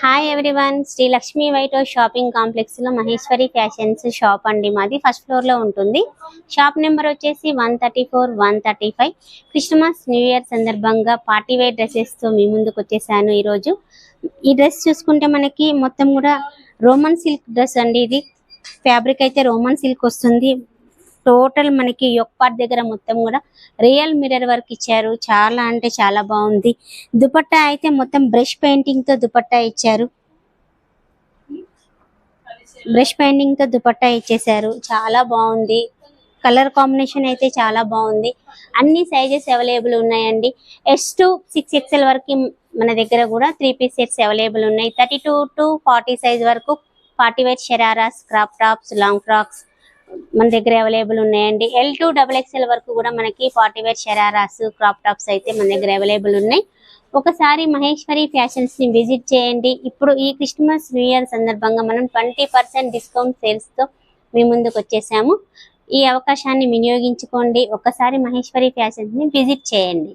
Hi everyone, Shri Lakshmi white house shopping complex లో Maheshwari fashions shop అండి. మాది ఫస్ట్ ఫ్లోర్ లో ఉంటుంది. షాప్ నెంబర్ వచ్చేసి 134, 135. క్రిస్మస్ న్యూ ఇయర్ సందర్భంగా పార్టీ వేర్ డ్రెస్సెస్ తో మీ ముందుకు వచ్చేసాను. ఈరోజు ఈ డ్రెస్ చూసుకుంటే మనకి మొత్తం కూడా రోమన్ సిల్క్ డ్రెస్ అండి. ఇది ఫ్యాబ్రిక్ అయితే రోమన్ సిల్క్ వస్తుంది. టోటల్ మనకి యొక్క పార్ట్ దగ్గర మొత్తం కూడా రియల్ మిర్రర్ వర్క్ ఇచ్చారు. చాలా అంటే చాలా బాగుంది. దుపట్టా అయితే మొత్తం బ్రష్ పెయింటింగ్ తో దుపట్టా ఇచ్చారు. బ్రష్ పెయింటింగ్ తో దుపట్టా ఇచ్చేసారు. చాలా బాగుంది. కలర్ కాంబినేషన్ అయితే చాలా బాగుంది. అన్ని సైజెస్ అవైలబుల్ ఉన్నాయండి. S to 6XL వరకు మన దగ్గర కూడా 3 పీస్ సెట్స్ అవైలబుల్ ఉన్నాయి. 32 to 40 సైజ్ వరకు party wear shararas, crop tops, long frocks మన దగ్గర అవైలబుల్ ఉన్నాయండి. L to XXL వరకు కూడా మనకి party wear shararas, crop tops అయితే మన దగ్గర అవైలబుల్ ఉన్నాయి. ఒకసారి మహేశ్వరి ఫ్యాషన్స్ ని విజిట్ చేయండి. ఇప్పుడు ఈ క్రిస్మస్ న్యూ ఇయర్ సందర్భంగా మనం 20% డిస్కౌంట్ సేల్స్ తో మీ ముందుకు వచ్చేసాము. ఈ అవకాశాన్ని వినియోగించుకోండి. ఒకసారి మహేశ్వరి ఫ్యాషన్స్ ని విజిట్ చేయండి.